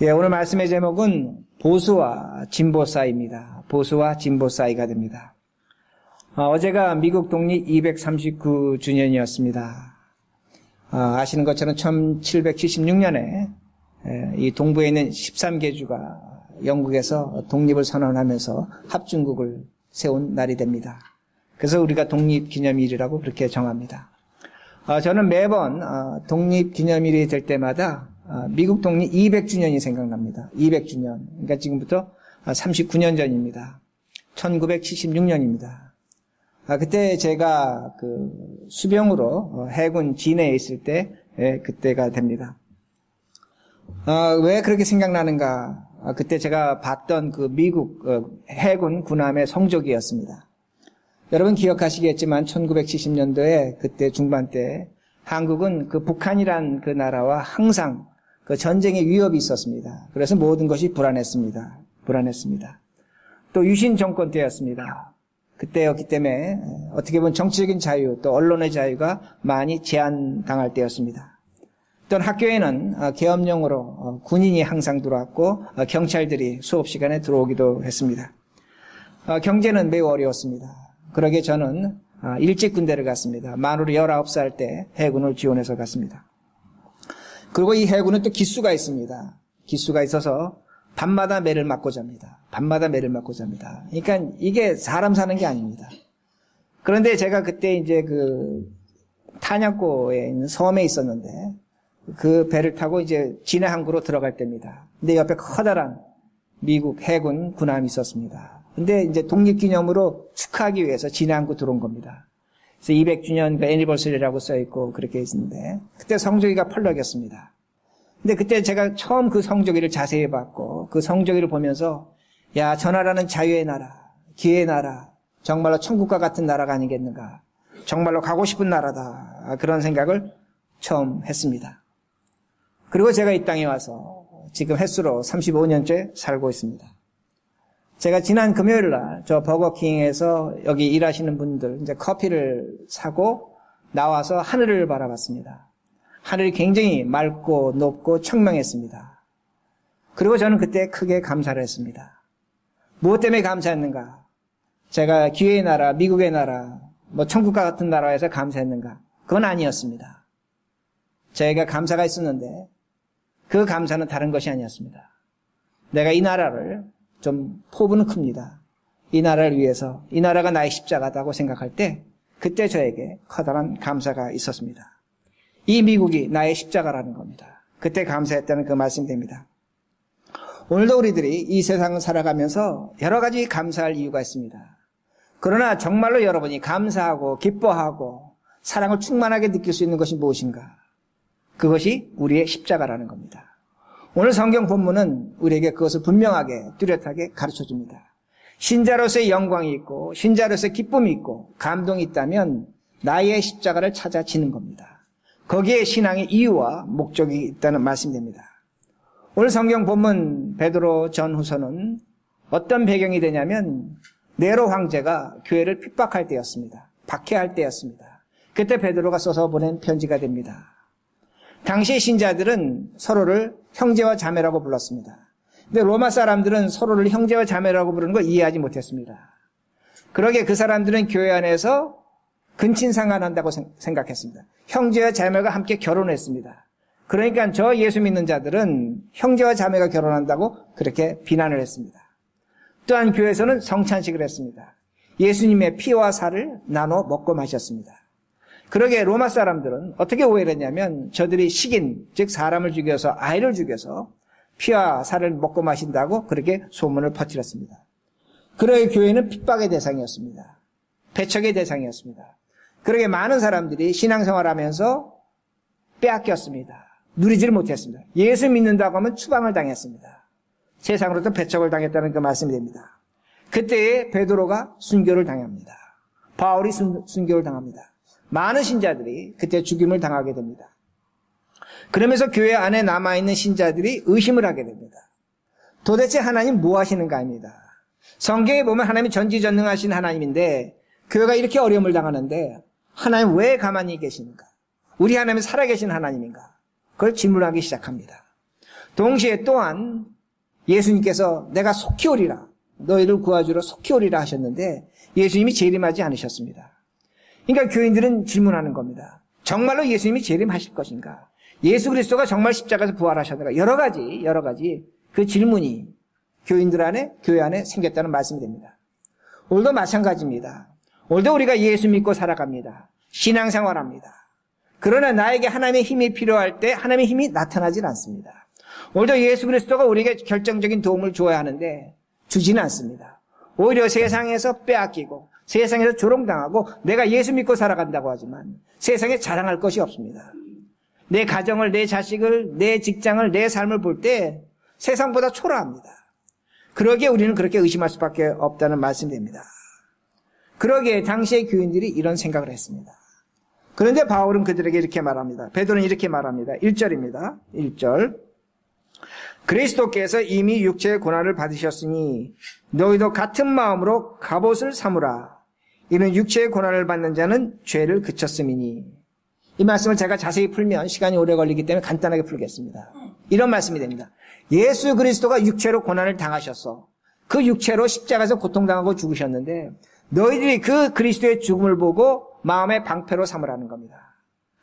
예, 오늘 말씀의 제목은 보수와 진보 사이입니다. 보수와 진보 사이가 됩니다. 어제가 미국 독립 239주년이었습니다. 아시는 것처럼 1776년에 이 동부에 있는 13개주가 영국에서 독립을 선언하면서 합중국을 세운 날이 됩니다. 그래서 우리가 독립기념일이라고 그렇게 정합니다. 저는 매번 독립기념일이 될 때마다 미국 독립 200주년이 생각납니다. 200주년. 그러니까 지금부터 39년 전입니다. 1976년입니다. 그때 제가 수병으로 해군 진해에 있을 때 그때가 됩니다. 왜 그렇게 생각나는가? 그때 제가 봤던 그 미국 해군 군함의 성적이었습니다. 여러분 기억하시겠지만 1970년도에 그때 중반 때 한국은 그 북한이란 그 나라와 항상 그 전쟁의 위협이 있었습니다. 그래서 모든 것이 불안했습니다. 또 유신 정권 때였습니다. 그때였기 때문에 어떻게 보면 정치적인 자유 또 언론의 자유가 많이 제한당할 때였습니다. 또 학교에는 계엄령으로 군인이 항상 들어왔고 경찰들이 수업 시간에 들어오기도 했습니다. 경제는 매우 어려웠습니다. 그러게 저는 일찍 군대를 갔습니다. 만으로 19살 때 해군을 지원해서 갔습니다. 그리고 이 해군은 또 기수가 있습니다. 기수가 있어서 밤마다 매를 맞고 잡니다. 그러니까 이게 사람 사는 게 아닙니다. 그런데 제가 그때 이제 탄약고에 있는 섬에 있었는데 그 배를 타고 이제 진해 항구로 들어갈 때입니다. 근데 옆에 커다란 미국 해군 군함이 있었습니다. 근데 이제 독립기념으로 축하하기 위해서 진해 항구 들어온 겁니다. 그래서 200주년 그 애니버서리라고 써있고 그렇게 있는데 그때 성조기가 펄럭였습니다. 근데 그때 제가 처음 그 성조기를 자세히 봤고 그 성조기를 보면서 야, 저 나라는 자유의 나라, 기회의 나라, 정말로 천국과 같은 나라가 아니겠는가. 정말로 가고 싶은 나라다. 그런 생각을 처음 했습니다. 그리고 제가 이 땅에 와서 지금 햇수로 35년째 살고 있습니다. 제가 지난 금요일 날 저 버거킹에서 여기 일하시는 분들 이제 커피를 사고 나와서 하늘을 바라봤습니다. 하늘이 굉장히 맑고 높고 청명했습니다. 그리고 저는 그때 크게 감사를 했습니다. 무엇 때문에 감사했는가? 제가 기회의 나라, 미국의 나라, 천국과 같은 나라에서 감사했는가? 그건 아니었습니다. 저희가 감사가 있었는데 그 감사는 다른 것이 아니었습니다. 내가 이 나라를 좀 포부는 큽니다. 이 나라를 위해서 이 나라가 나의 십자가다고 생각할 때 그때 저에게 커다란 감사가 있었습니다. 이 미국이 나의 십자가라는 겁니다. 그때 감사했다는 그 말씀이 됩니다. 오늘도 우리들이 이 세상을 살아가면서 여러 가지 감사할 이유가 있습니다. 그러나 정말로 여러분이 감사하고 기뻐하고 사랑을 충만하게 느낄 수 있는 것이 무엇인가? 그것이 우리의 십자가라는 겁니다. 오늘 성경 본문은 우리에게 그것을 분명하게 뚜렷하게 가르쳐줍니다. 신자로서의 영광이 있고 신자로서의 기쁨이 있고 감동이 있다면 나의 십자가를 찾아 지는 겁니다. 거기에 신앙의 이유와 목적이 있다는 말씀이 됩니다. 오늘 성경 본문 베드로 전후서는 어떤 배경이 되냐면 네로 황제가 교회를 핍박할 때였습니다. 박해할 때였습니다. 그때 베드로가 써서 보낸 편지가 됩니다. 당시 신자들은 서로를 형제와 자매라고 불렀습니다. 근데 로마 사람들은 서로를 형제와 자매라고 부르는 걸 이해하지 못했습니다. 그러게 그 사람들은 교회 안에서 근친상간한다고 생각했습니다. 형제와 자매가 함께 결혼했습니다. 그러니까 저 예수 믿는 자들은 형제와 자매가 결혼한다고 그렇게 비난을 했습니다. 또한 교회에서는 성찬식을 했습니다. 예수님의 피와 살을 나눠 먹고 마셨습니다. 그러게 로마 사람들은 어떻게 오해를 했냐면 저들이 식인, 즉 사람을 죽여서 아이를 죽여서 피와 살을 먹고 마신다고 그렇게 소문을 퍼뜨렸습니다. 그러게 교회는 핍박의 대상이었습니다. 배척의 대상이었습니다. 그러게 많은 사람들이 신앙생활하면서 빼앗겼습니다. 누리지를 못했습니다. 예수 믿는다고 하면 추방을 당했습니다. 세상으로부터 배척을 당했다는 그 말씀이 됩니다. 그때에 베드로가 순교를 당합니다. 바울이 순교를 당합니다. 많은 신자들이 그때 죽임을 당하게 됩니다. 그러면서 교회 안에 남아있는 신자들이 의심을 하게 됩니다. 도대체 하나님 뭐 하시는가 합니다. 성경에 보면 하나님이 전지전능하신 하나님인데 교회가 이렇게 어려움을 당하는데 하나님 왜 가만히 계시는가? 우리 하나님은 살아계신 하나님인가? 그걸 질문하기 시작합니다. 동시에 또한 예수님께서 내가 속히 오리라, 너희를 구하주러 속히 오리라 하셨는데 예수님이 재림하지 않으셨습니다. 그러니까 교인들은 질문하는 겁니다. 정말로 예수님이 재림하실 것인가? 예수 그리스도가 정말 십자가에서 부활하셨는가? 여러 가지 그 질문이 교인들 안에, 교회 안에 생겼다는 말씀이 됩니다. 오늘도 마찬가지입니다. 오늘도 우리가 예수 믿고 살아갑니다. 신앙생활합니다. 그러나 나에게 하나님의 힘이 필요할 때 하나님의 힘이 나타나질 않습니다. 오늘도 예수 그리스도가 우리에게 결정적인 도움을 줘야 하는데 주지는 않습니다. 오히려 세상에서 빼앗기고 세상에서 조롱당하고 내가 예수 믿고 살아간다고 하지만 세상에 자랑할 것이 없습니다. 내 가정을, 내 자식을, 내 직장을, 내 삶을 볼 때 세상보다 초라합니다. 그러기에 우리는 그렇게 의심할 수밖에 없다는 말씀이 됩니다. 그러기에 당시의 교인들이 이런 생각을 했습니다. 그런데 바울은 그들에게 이렇게 말합니다. 베드로는 이렇게 말합니다. 1절입니다. 1절. 그리스도께서 이미 육체의 고난을 받으셨으니 너희도 같은 마음으로 갑옷을 삼으라. 이는 육체의 고난을 받는 자는 죄를 그쳤음이니. 이 말씀을 제가 자세히 풀면 시간이 오래 걸리기 때문에 간단하게 풀겠습니다. 이런 말씀이 됩니다. 예수 그리스도가 육체로 고난을 당하셨어. 그 육체로 십자가에서 고통당하고 죽으셨는데 너희들이 그 그리스도의 죽음을 보고 마음의 방패로 삼으라는 겁니다.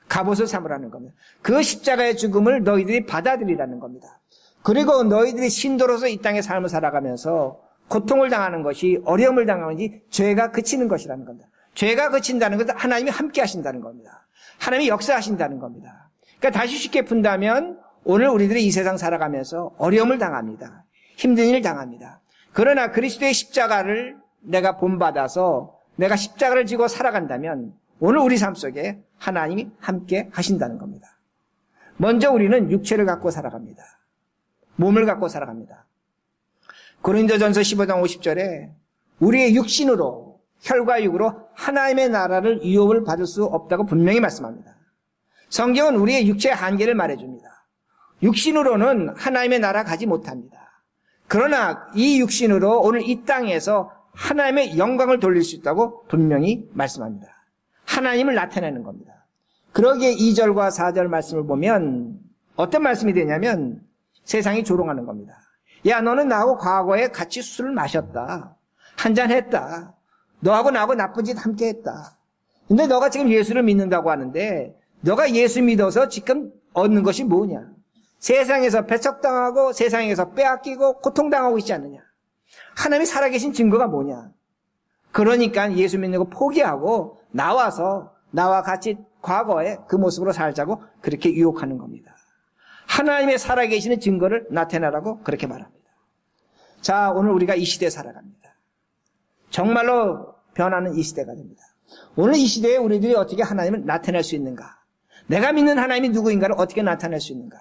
갑옷을 삼으라는 겁니다. 그 십자가의 죽음을 너희들이 받아들이라는 겁니다. 그리고 너희들이 신도로서 이 땅의 삶을 살아가면서 고통을 당하는 것이, 어려움을 당하는 것이 죄가 그치는 것이라는 겁니다. 죄가 그친다는 것은 하나님이 함께 하신다는 겁니다. 하나님이 역사하신다는 겁니다. 그러니까 다시 쉽게 푼다면 오늘 우리들이 이 세상 살아가면서 어려움을 당합니다. 힘든 일을 당합니다. 그러나 그리스도의 십자가를 내가 본받아서 내가 십자가를 지고 살아간다면 오늘 우리 삶 속에 하나님이 함께 하신다는 겁니다. 먼저 우리는 육체를 갖고 살아갑니다. 몸을 갖고 살아갑니다. 고린도전서 15장 50절에 우리의 육신으로, 혈과 육으로 하나님의 나라를 유업을 받을 수 없다고 분명히 말씀합니다. 성경은 우리의 육체의 한계를 말해줍니다. 육신으로는 하나님의 나라 가지 못합니다. 그러나 이 육신으로 오늘 이 땅에서 하나님의 영광을 돌릴 수 있다고 분명히 말씀합니다. 하나님을 나타내는 겁니다. 그러기에 2절과 4절 말씀을 보면 어떤 말씀이 되냐면 세상이 조롱하는 겁니다. 야, 너는 나하고 과거에 같이 술을 마셨다. 한잔했다. 너하고 나하고 나쁜 짓 함께 했다. 근데 너가 지금 예수를 믿는다고 하는데 너가 예수 믿어서 지금 얻는 것이 뭐냐? 세상에서 배척당하고 세상에서 빼앗기고 고통당하고 있지 않느냐? 하나님이 살아계신 증거가 뭐냐? 그러니까 예수 믿는 거 포기하고 나와서 나와 같이 과거에 그 모습으로 살자고 그렇게 유혹하는 겁니다. 하나님의 살아계시는 증거를 나타내라고 그렇게 말합니다. 자, 오늘 우리가 이 시대에 살아갑니다. 정말로 변하는 이 시대가 됩니다. 오늘 이 시대에 우리들이 어떻게 하나님을 나타낼 수 있는가? 내가 믿는 하나님이 누구인가를 어떻게 나타낼 수 있는가?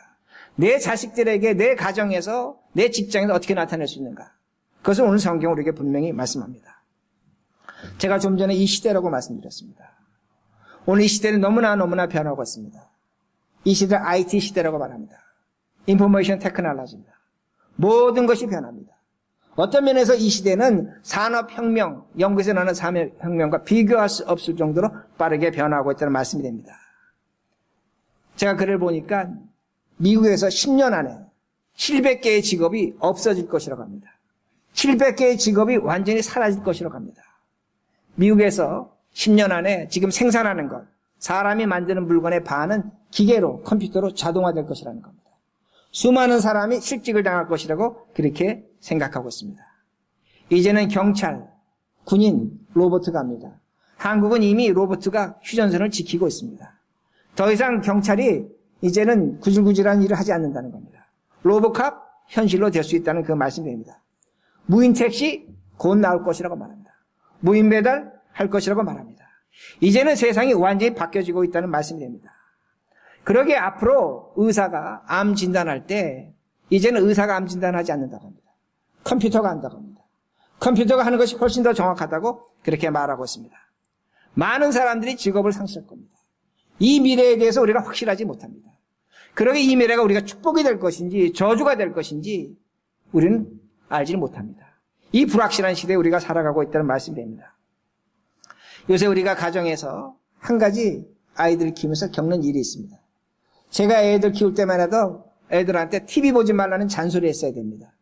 내 자식들에게, 내 가정에서, 내 직장에서 어떻게 나타낼 수 있는가? 그것을 오늘 성경 우리에게 분명히 말씀합니다. 제가 좀 전에 이 시대라고 말씀드렸습니다. 오늘 이 시대는 너무나 변하고 있습니다. 이 시대를 IT 시대라고 말합니다. 인포메이션 테크놀로지입니다. 모든 것이 변합니다. 어떤 면에서 이 시대는 산업혁명, 영국에서 나는 산업혁명과 비교할 수 없을 정도로 빠르게 변하고 있다는 말씀이 됩니다. 제가 글을 보니까 미국에서 10년 안에 700개의 직업이 없어질 것이라고 합니다. 700개의 직업이 완전히 사라질 것이라고 합니다. 미국에서 10년 안에 지금 생산하는 것, 사람이 만드는 물건의 반은 기계로, 컴퓨터로 자동화될 것이라는 겁니다. 수많은 사람이 실직을 당할 것이라고 그렇게 생각하고 있습니다. 이제는 경찰, 군인, 로봇가 합니다. 한국은 이미 로봇가 휴전선을 지키고 있습니다. 더 이상 경찰이 이제는 구질구질한 일을 하지 않는다는 겁니다. 로봇캅 현실로 될 수 있다는 그 말씀입니다. 무인 택시 곧 나올 것이라고 말합니다. 무인 배달 할 것이라고 말합니다. 이제는 세상이 완전히 바뀌어지고 있다는 말씀이 됩니다. 그러기에 앞으로 의사가 암 진단할 때 이제는 의사가 암 진단하지 않는다고 합니다. 컴퓨터가 한다고 합니다. 컴퓨터가 하는 것이 훨씬 더 정확하다고 그렇게 말하고 있습니다. 많은 사람들이 직업을 상실할 겁니다. 이 미래에 대해서 우리가 확실하지 못합니다. 그러기에 이 미래가 우리가 축복이 될 것인지 저주가 될 것인지 우리는 알지 못합니다. 이 불확실한 시대에 우리가 살아가고 있다는 말씀이 됩니다. 요새 우리가 가정에서 한 가지 아이들 키우면서 겪는 일이 있습니다. 제가 애들 키울 때만 해도 애들한테 TV 보지 말라는 잔소리 했어야 됩니다.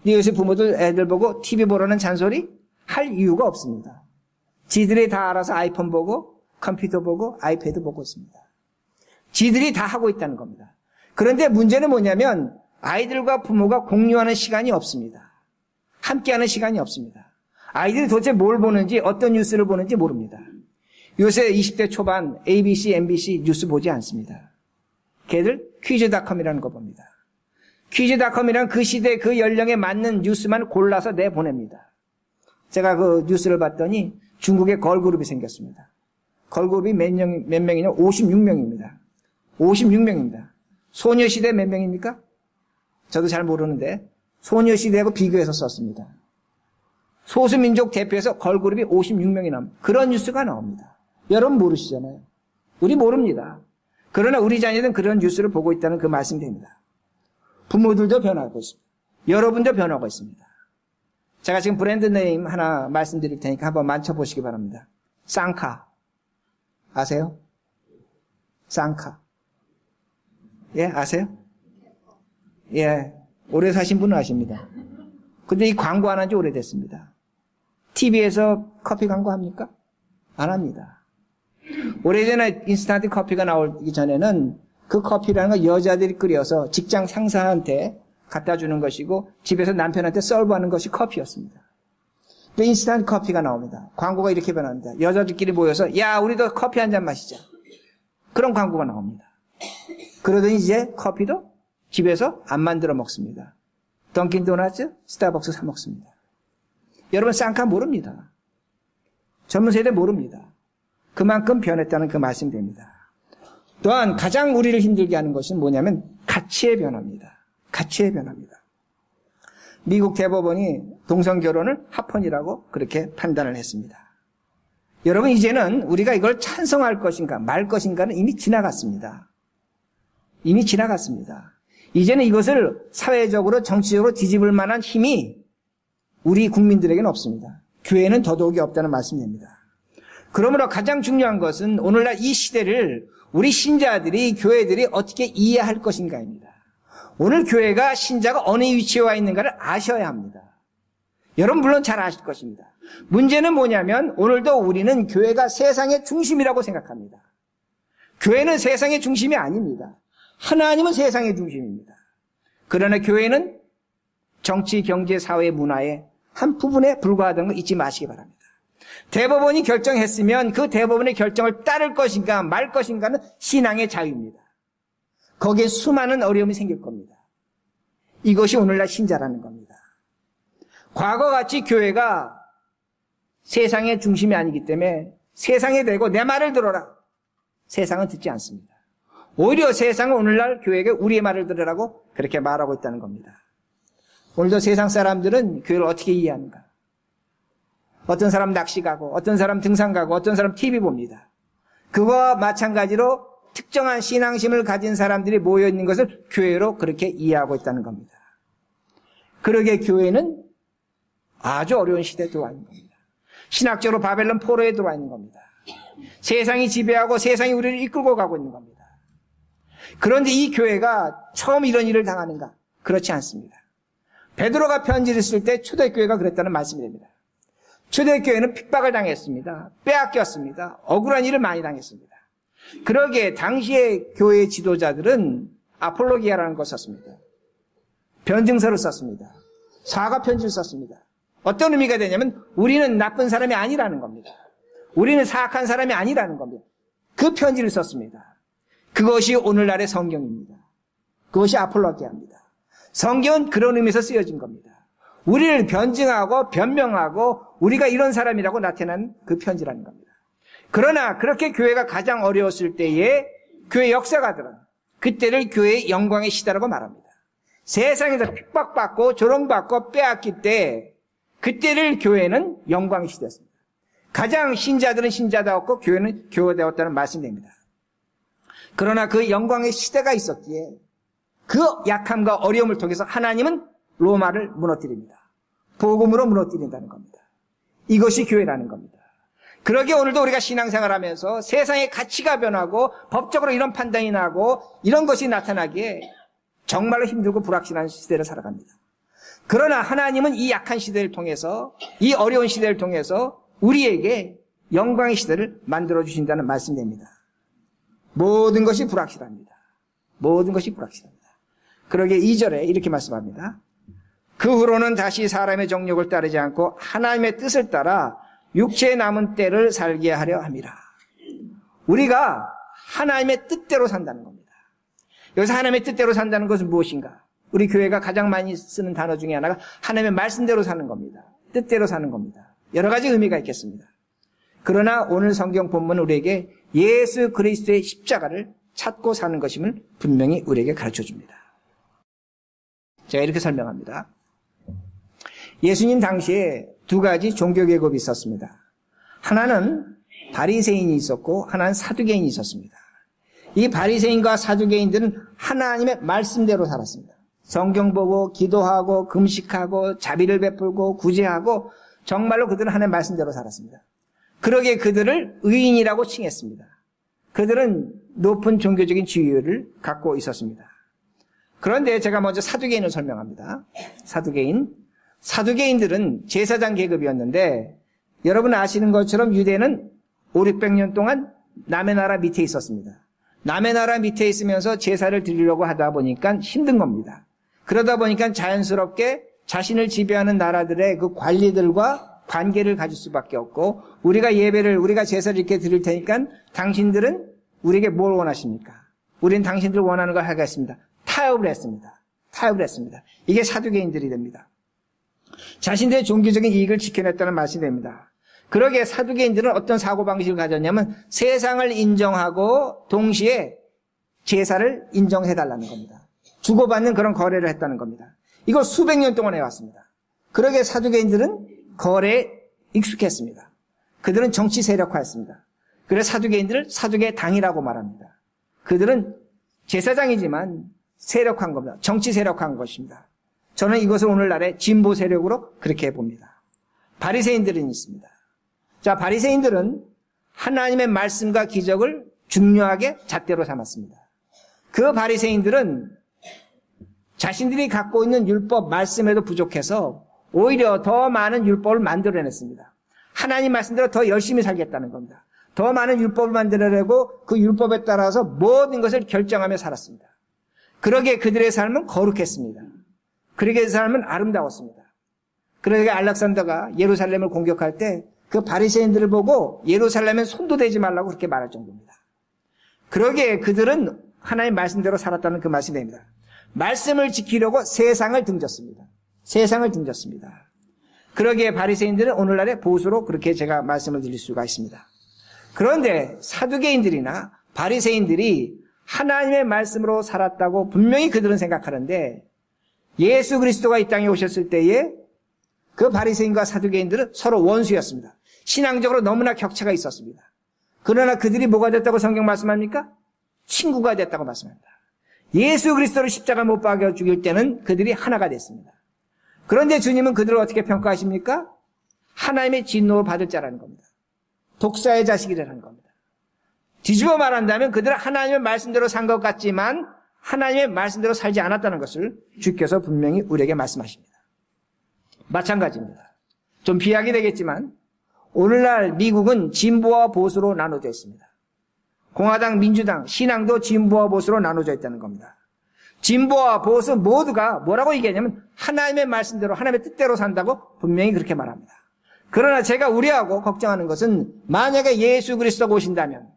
근데 요새 부모들 애들 보고 TV 보라는 잔소리 할 이유가 없습니다. 지들이 다 알아서 아이폰 보고 컴퓨터 보고 아이패드 보고 있습니다. 지들이 다 하고 있다는 겁니다. 그런데 문제는 뭐냐면 아이들과 부모가 공유하는 시간이 없습니다. 함께하는 시간이 없습니다. 아이들이 도대체 뭘 보는지 어떤 뉴스를 보는지 모릅니다. 요새 20대 초반 ABC, MBC 뉴스 보지 않습니다. 걔들 퀴즈닷컴이라는 거 봅니다. 퀴즈닷컴이란 그 시대 그 연령에 맞는 뉴스만 골라서 내보냅니다. 제가 그 뉴스를 봤더니 중국에 걸그룹이 생겼습니다. 걸그룹이 몇 명이냐? 56명입니다. 56명입니다. 소녀시대 몇 명입니까? 저도 잘 모르는데 소녀시대하고 비교해서 썼습니다. 소수민족 대표에서 걸그룹이 56명이 나옵니다. 그런 뉴스가 나옵니다. 여러분 모르시잖아요. 우리 모릅니다. 그러나 우리 자녀들은 그런 뉴스를 보고 있다는 그 말씀입니다. 부모들도 변하고 있습니다. 여러분도 변하고 있습니다. 제가 지금 브랜드 네임 하나 말씀드릴 테니까 한번 만져보시기 바랍니다. 쌍카. 아세요? 쌍카. 예, 아세요? 예, 오래 사신 분은 아십니다. 근데 이 광고 안 한 지 오래됐습니다. TV에서 커피 광고 합니까? 안 합니다. 오래전에 인스턴트 커피가 나오기 전에는 그 커피라는 건 여자들이 끓여서 직장 상사한테 갖다 주는 것이고 집에서 남편한테 서브하는 것이 커피였습니다. 근데 인스턴트 커피가 나옵니다. 광고가 이렇게 변합니다. 여자들끼리 모여서 야 우리도 커피 한 잔 마시자. 그런 광고가 나옵니다. 그러더니 이제 커피도 집에서 안 만들어 먹습니다. 던킨 도넛, 스타벅스 사 먹습니다. 여러분 쌍카 모릅니다. 젊은 세대 모릅니다. 그만큼 변했다는 그 말씀입니다. 또한 가장 우리를 힘들게 하는 것은 뭐냐면 가치의 변화입니다. 가치의 변화입니다. 미국 대법원이 동성결혼을 합헌이라고 그렇게 판단을 했습니다. 여러분 이제는 우리가 이걸 찬성할 것인가 말 것인가는 이미 지나갔습니다. 이미 지나갔습니다. 이제는 이것을 사회적으로 정치적으로 뒤집을 만한 힘이 우리 국민들에게는 없습니다. 교회는 더더욱이 없다는 말씀입니다. 그러므로 가장 중요한 것은 오늘날 이 시대를 우리 신자들이 교회들이 어떻게 이해할 것인가입니다. 오늘 교회가 신자가 어느 위치에 와 있는가를 아셔야 합니다. 여러분 물론 잘 아실 것입니다. 문제는 뭐냐면 오늘도 우리는 교회가 세상의 중심이라고 생각합니다. 교회는 세상의 중심이 아닙니다. 하나님은 세상의 중심입니다. 그러나 교회는 정치, 경제, 사회, 문화의 한 부분에 불과하다는 거 잊지 마시기 바랍니다. 대법원이 결정했으면 그 대법원의 결정을 따를 것인가 말 것인가는 신앙의 자유입니다. 거기에 수많은 어려움이 생길 겁니다. 이것이 오늘날 신자라는 겁니다. 과거같이 교회가 세상의 중심이 아니기 때문에 세상에 대고 내 말을 들어라. 세상은 듣지 않습니다. 오히려 세상은 오늘날 교회에게 우리의 말을 들으라고 그렇게 말하고 있다는 겁니다. 오늘도 세상 사람들은 교회를 어떻게 이해하는가? 어떤 사람 낚시 가고 어떤 사람 등산 가고 어떤 사람 TV 봅니다. 그거와 마찬가지로 특정한 신앙심을 가진 사람들이 모여있는 것을 교회로 그렇게 이해하고 있다는 겁니다. 그러게 교회는 아주 어려운 시대에 들어와 있는 겁니다. 신학적으로 바벨론 포로에 들어와 있는 겁니다. 세상이 지배하고 세상이 우리를 이끌고 가고 있는 겁니다. 그런데 이 교회가 처음 이런 일을 당하는가? 그렇지 않습니다. 베드로가 편지를 쓸 때 초대교회가 그랬다는 말씀이 됩니다. 초대교회는 핍박을 당했습니다. 빼앗겼습니다. 억울한 일을 많이 당했습니다. 그러기에 당시의 교회 지도자들은 아폴로기아라는 것을 썼습니다. 변증서를 썼습니다. 사과 편지를 썼습니다. 어떤 의미가 되냐면 우리는 나쁜 사람이 아니라는 겁니다. 우리는 사악한 사람이 아니라는 겁니다. 그 편지를 썼습니다. 그것이 오늘날의 성경입니다. 그것이 아폴로기아입니다. 성경은 그런 의미에서 쓰여진 겁니다. 우리를 변증하고 변명하고 우리가 이런 사람이라고 나타난 그 편지라는 겁니다. 그러나 그렇게 교회가 가장 어려웠을 때에 교회 역사가들은 그때를 교회의 영광의 시대라고 말합니다. 세상에서 핍박받고 조롱받고 빼앗길 때 그때를 교회는 영광의 시대였습니다. 가장 신자들은 신자다웠고 교회는 교회되었다는 말씀입니다. 그러나 그 영광의 시대가 있었기에 그 약함과 어려움을 통해서 하나님은 로마를 무너뜨립니다. 복음으로 무너뜨린다는 겁니다. 이것이 교회라는 겁니다. 그러기에 오늘도 우리가 신앙생활하면서 세상의 가치가 변하고 법적으로 이런 판단이 나고 이런 것이 나타나기에 정말로 힘들고 불확실한 시대를 살아갑니다. 그러나 하나님은 이 약한 시대를 통해서, 이 어려운 시대를 통해서 우리에게 영광의 시대를 만들어 주신다는 말씀입니다. 모든 것이 불확실합니다. 모든 것이 불확실합니다. 그러기에 2절에 이렇게 말씀합니다. 그 후로는 다시 사람의 정욕을 따르지 않고 하나님의 뜻을 따라 육체에 남은 때를 살게 하려 함이라. 우리가 하나님의 뜻대로 산다는 겁니다. 여기서 하나님의 뜻대로 산다는 것은 무엇인가? 우리 교회가 가장 많이 쓰는 단어 중에 하나가 하나님의 말씀대로 사는 겁니다. 뜻대로 사는 겁니다. 여러 가지 의미가 있겠습니다. 그러나 오늘 성경 본문은 우리에게 예수 그리스도의 십자가를 찾고 사는 것임을 분명히 우리에게 가르쳐줍니다. 제가 이렇게 설명합니다. 예수님 당시에 두 가지 종교계급이 있었습니다. 하나는 바리새인이 있었고 하나는 사두개인이 있었습니다. 이 바리새인과 사두개인들은 하나님의 말씀대로 살았습니다. 성경 보고 기도하고 금식하고 자비를 베풀고 구제하고 정말로 그들은 하나님의 말씀대로 살았습니다. 그러기에 그들을 의인이라고 칭했습니다. 그들은 높은 종교적인 지위를 갖고 있었습니다. 그런데 제가 먼저 사두개인을 설명합니다. 사두개인들은 제사장 계급이었는데 여러분 아시는 것처럼 유대는 500~600년 동안 남의 나라 밑에 있었습니다. 남의 나라 밑에 있으면서 제사를 드리려고 하다 보니까 힘든 겁니다. 그러다 보니까 자연스럽게 자신을 지배하는 나라들의 그 관리들과 관계를 가질 수밖에 없고 우리가 제사를 이렇게 드릴 테니까 당신들은 우리에게 뭘 원하십니까? 우리는 당신들 원하는 걸 하겠습니다. 타협을 했습니다. 이게 사두개인들이 됩니다. 자신들의 종교적인 이익을 지켜냈다는 말이 됩니다. 그러기에 사두개인들은 어떤 사고방식을 가졌냐면 세상을 인정하고 동시에 제사를 인정해달라는 겁니다. 주고받는 그런 거래를 했다는 겁니다. 이걸 수백 년 동안 해왔습니다. 그러기에 사두개인들은 거래에 익숙했습니다. 그들은 정치 세력화했습니다. 그래서 사두개인들을 사두개 당이라고 말합니다. 그들은 제사장이지만 세력화한 겁니다. 정치 세력화한 것입니다. 저는 이것을 오늘날의 진보 세력으로 그렇게 봅니다. 바리새인들은 있습니다. 자, 바리새인들은 하나님의 말씀과 기적을 중요하게 잣대로 삼았습니다. 그 바리새인들은 자신들이 갖고 있는 율법 말씀에도 부족해서 오히려 더 많은 율법을 만들어냈습니다. 하나님 말씀대로 더 열심히 살겠다는 겁니다. 더 많은 율법을 만들어내고 그 율법에 따라서 모든 것을 결정하며 살았습니다. 그러기에 그들의 삶은 거룩했습니다. 그러기에 그 삶은 아름다웠습니다. 그러기에 알렉산더가 예루살렘을 공격할 때 그 바리새인들을 보고 예루살렘에 손도 대지 말라고 그렇게 말할 정도입니다. 그러기에 그들은 하나님 말씀대로 살았다는 그 말씀이 됩니다. 말씀을 지키려고 세상을 등졌습니다. 그러기에 바리새인들은 오늘날의 보수로 그렇게 제가 말씀을 드릴 수가 있습니다. 그런데 사두개인들이나 바리새인들이 하나님의 말씀으로 살았다고 분명히 그들은 생각하는데 예수 그리스도가 이 땅에 오셨을 때에 그 바리새인과 사두개인들은 서로 원수였습니다. 신앙적으로 너무나 격차가 있었습니다. 그러나 그들이 뭐가 됐다고 성경 말씀합니까? 친구가 됐다고 말씀합니다. 예수 그리스도를 십자가 못 박아 죽일 때는 그들이 하나가 됐습니다. 그런데 주님은 그들을 어떻게 평가하십니까? 하나님의 진노를 받을 자라는 겁니다. 독사의 자식이라는 겁니다. 뒤집어 말한다면 그들은 하나님의 말씀대로 산 것 같지만 하나님의 말씀대로 살지 않았다는 것을 주께서 분명히 우리에게 말씀하십니다. 마찬가지입니다. 좀 비약이 되겠지만 오늘날 미국은 진보와 보수로 나눠져 있습니다. 공화당, 민주당, 신앙도 진보와 보수로 나눠져 있다는 겁니다. 진보와 보수 모두가 뭐라고 얘기하냐면 하나님의 말씀대로 하나님의 뜻대로 산다고 분명히 그렇게 말합니다. 그러나 제가 우려하고 걱정하는 것은 만약에 예수 그리스도가 오신다면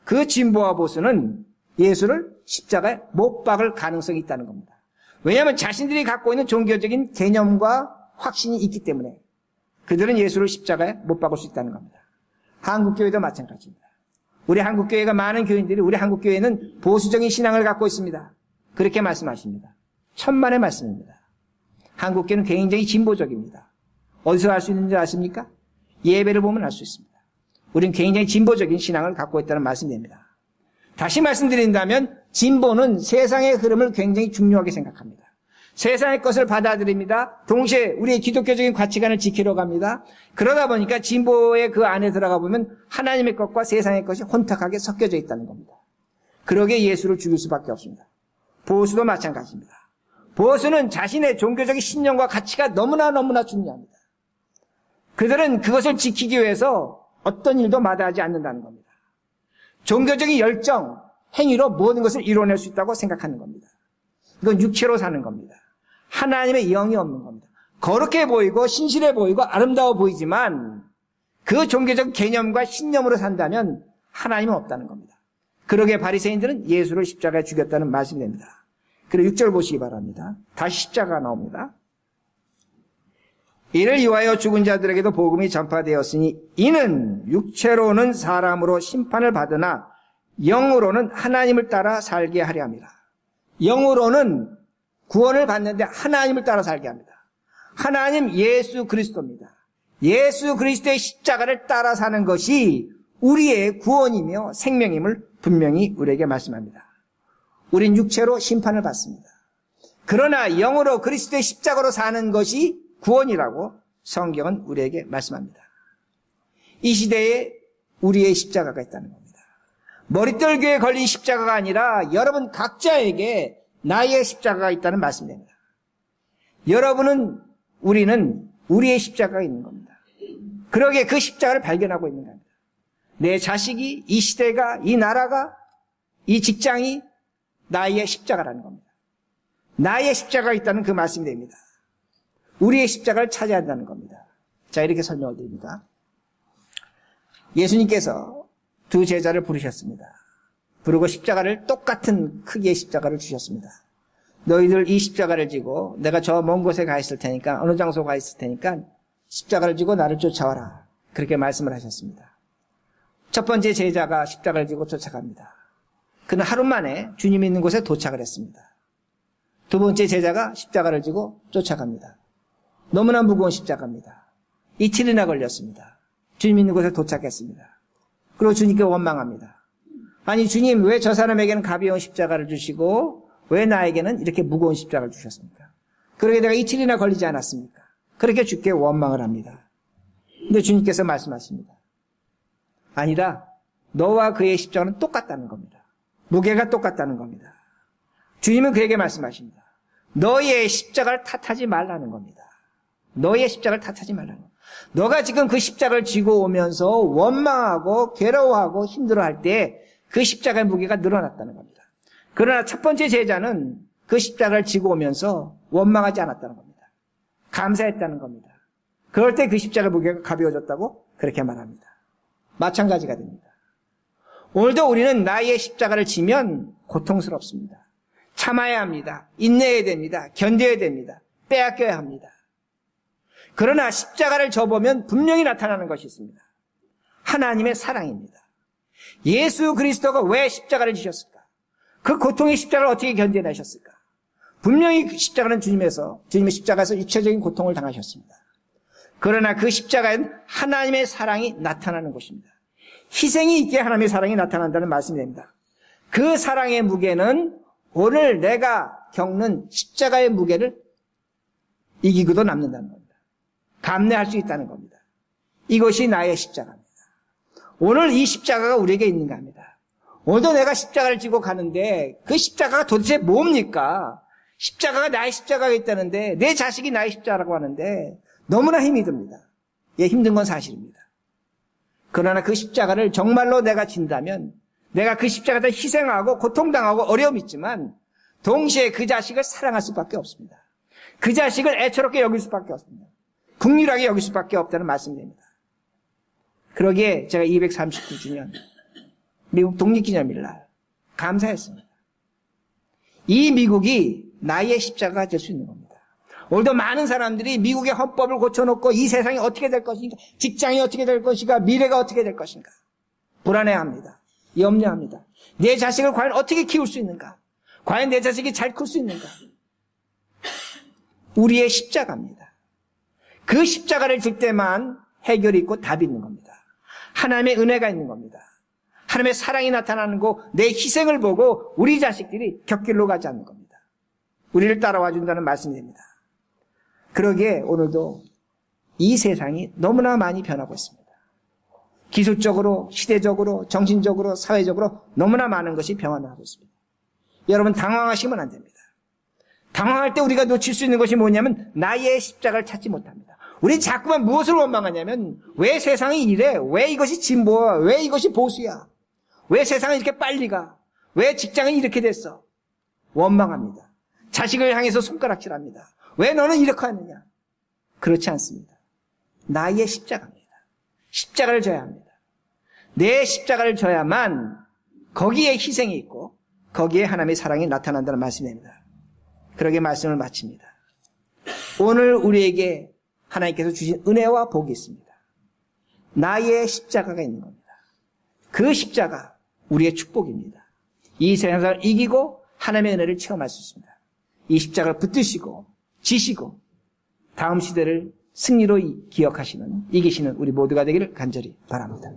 그 진보와 보수는 예수를 십자가에 못 박을 가능성이 있다는 겁니다. 왜냐하면 자신들이 갖고 있는 종교적인 개념과 확신이 있기 때문에 그들은 예수를 십자가에 못 박을 수 있다는 겁니다. 한국교회도 마찬가지입니다. 우리 한국교회가 많은 교인들이 우리 한국교회는 보수적인 신앙을 갖고 있습니다. 그렇게 말씀하십니다. 천만의 말씀입니다. 한국교회는 굉장히 진보적입니다. 어디서 알 수 있는지 아십니까? 예배를 보면 알 수 있습니다. 우리는 굉장히 진보적인 신앙을 갖고 있다는 말씀입니다. 다시 말씀드린다면 진보는 세상의 흐름을 굉장히 중요하게 생각합니다. 세상의 것을 받아들입니다. 동시에 우리의 기독교적인 가치관을 지키러 갑니다. 그러다 보니까 진보의 그 안에 들어가 보면 하나님의 것과 세상의 것이 혼탁하게 섞여져 있다는 겁니다. 그러기에 예수를 죽일 수밖에 없습니다. 보수도 마찬가지입니다. 보수는 자신의 종교적인 신념과 가치가 너무나 중요합니다. 그들은 그것을 지키기 위해서 어떤 일도 마다하지 않는다는 겁니다. 종교적인 열정, 행위로 모든 것을 이뤄낼 수 있다고 생각하는 겁니다. 이건 육체로 사는 겁니다. 하나님의 영이 없는 겁니다. 거룩해 보이고 신실해 보이고 아름다워 보이지만 그 종교적 개념과 신념으로 산다면 하나님은 없다는 겁니다. 그러기에 바리새인들은 예수를 십자가에 죽였다는 말씀이 됩니다. 그리고 6절 보시기 바랍니다. 다시 십자가가 나옵니다. 이를 위하여 죽은 자들에게도 복음이 전파되었으니 이는 육체로는 사람으로 심판을 받으나 영으로는 하나님을 따라 살게 하려 합니다. 영으로는 구원을 받는데 하나님을 따라 살게 합니다. 하나님 예수 그리스도입니다. 예수 그리스도의 십자가를 따라 사는 것이 우리의 구원이며 생명임을 분명히 우리에게 말씀합니다. 우린 육체로 심판을 받습니다. 그러나 영으로 그리스도의 십자가로 사는 것이 구원이라고 성경은 우리에게 말씀합니다. 이 시대에 우리의 십자가가 있다는 겁니다. 머릿돌교에 걸린 십자가가 아니라 여러분 각자에게 나의 십자가가 있다는 말씀입니다. 우리는 우리의 십자가가 있는 겁니다. 그러기에 그 십자가를 발견하고 있는 겁니다. 내 자식이, 이 시대가, 이 나라가, 이 직장이 나의 십자가라는 겁니다. 나의 십자가가 있다는 그 말씀이 됩니다. 우리의 십자가를 찾아야 한다는 겁니다. 자, 이렇게 설명을 드립니다. 예수님께서 두 제자를 부르셨습니다. 부르고 십자가를 똑같은 크기의 십자가를 주셨습니다. 너희들 이 십자가를 지고 내가 저 먼 곳에 가 있을 테니까 어느 장소 가 있을 테니까 십자가를 지고 나를 쫓아와라. 그렇게 말씀을 하셨습니다. 첫 번째 제자가 십자가를 지고 쫓아갑니다. 그는 하루 만에 주님 있는 곳에 도착을 했습니다. 두 번째 제자가 십자가를 지고 쫓아갑니다. 너무나 무거운 십자가입니다. 이틀이나 걸렸습니다. 주님 있는 곳에 도착했습니다. 그리고 주님께 원망합니다. 아니 주님 왜 저 사람에게는 가벼운 십자가를 주시고 왜 나에게는 이렇게 무거운 십자가를 주셨습니까? 그러게 내가 이틀이나 걸리지 않았습니까? 그렇게 주께 원망을 합니다. 근데 주님께서 말씀하십니다. 아니다. 너와 그의 십자가는 똑같다는 겁니다. 무게가 똑같다는 겁니다. 주님은 그에게 말씀하십니다. 너의 십자가를 탓하지 말라는 겁니다. 너의 십자가를 탓하지 말라는 겁니다. 너가 지금 그 십자가를 지고 오면서 원망하고 괴로워하고 힘들어할 때 그 십자가의 무게가 늘어났다는 겁니다. 그러나 첫 번째 제자는 그 십자가를 지고 오면서 원망하지 않았다는 겁니다. 감사했다는 겁니다. 그럴 때 그 십자가의 무게가 가벼워졌다고 그렇게 말합니다. 마찬가지가 됩니다. 오늘도 우리는 나의 십자가를 지면 고통스럽습니다. 참아야 합니다. 인내해야 됩니다. 견뎌야 됩니다. 빼앗겨야 합니다. 그러나 십자가를 져보면 분명히 나타나는 것이 있습니다. 하나님의 사랑입니다. 예수 그리스도가 왜 십자가를 지셨을까? 그 고통의 십자가를 어떻게 견뎌내셨을까? 분명히 그 십자가는 주님의 십자가에서 육체적인 고통을 당하셨습니다. 그러나 그 십자가에는 하나님의 사랑이 나타나는 것입니다. 희생이 있게 하나님의 사랑이 나타난다는 말씀이 됩니다. 그 사랑의 무게는 오늘 내가 겪는 십자가의 무게를 이기고도 남는다는 겁니다. 감내할 수 있다는 겁니다. 이것이 나의 십자가입니다. 오늘 이 십자가가 우리에게 있는가 합니다. 오늘도 내가 십자가를 지고 가는데 그 십자가가 도대체 뭡니까? 십자가가 나의 십자가가 있다는데 내 자식이 나의 십자가라고 하는데 너무나 힘이 듭니다. 예, 힘든 건 사실입니다. 그러나 그 십자가를 정말로 내가 진다면 내가 그 십자가를 희생하고 고통당하고 어려움이 있지만 동시에 그 자식을 사랑할 수밖에 없습니다. 그 자식을 애처롭게 여길 수밖에 없습니다. 긍휼하게 여길 수밖에 없다는 말씀입니다. 그러기에 제가 239주년 미국 독립기념일날 감사했습니다. 이 미국이 나의 십자가가 될 수 있는 겁니다. 오늘도 많은 사람들이 미국의 헌법을 고쳐놓고 이 세상이 어떻게 될 것인가, 직장이 어떻게 될 것인가, 미래가 어떻게 될 것인가 불안해합니다. 염려합니다. 내 자식을 과연 어떻게 키울 수 있는가? 과연 내 자식이 잘 클 수 있는가? 우리의 십자가입니다. 그 십자가를 질 때만 해결이 있고 답이 있는 겁니다. 하나님의 은혜가 있는 겁니다. 하나님의 사랑이 나타나는 거, 내 희생을 보고 우리 자식들이 곁길로 가지 않는 겁니다. 우리를 따라와 준다는 말씀이 됩니다. 그러기에 오늘도 이 세상이 너무나 많이 변하고 있습니다. 기술적으로, 시대적으로, 정신적으로, 사회적으로 너무나 많은 것이 변화하고 있습니다. 여러분 당황하시면 안 됩니다. 당황할 때 우리가 놓칠 수 있는 것이 뭐냐면 나의 십자가를 찾지 못합니다. 우리 자꾸만 무엇을 원망하냐면 왜 세상이 이래? 왜 이것이 진보야? 왜 이것이 보수야? 왜 세상이 이렇게 빨리 가? 왜 직장이 이렇게 됐어? 원망합니다. 자식을 향해서 손가락질합니다. 왜 너는 이렇게 하느냐? 그렇지 않습니다. 나의 십자가입니다. 십자가를 져야 합니다. 내 십자가를 져야만 거기에 희생이 있고 거기에 하나님의 사랑이 나타난다는 말씀입니다. 그러게 말씀을 마칩니다. 오늘 우리에게 하나님께서 주신 은혜와 복이 있습니다. 나의 십자가가 있는 겁니다. 그 십자가 우리의 축복입니다. 이 세상을 이기고 하나님의 은혜를 체험할 수 있습니다. 이 십자가를 붙드시고 지시고 다음 시대를 승리로 기억하시는 이기시는 우리 모두가 되기를 간절히 바랍니다.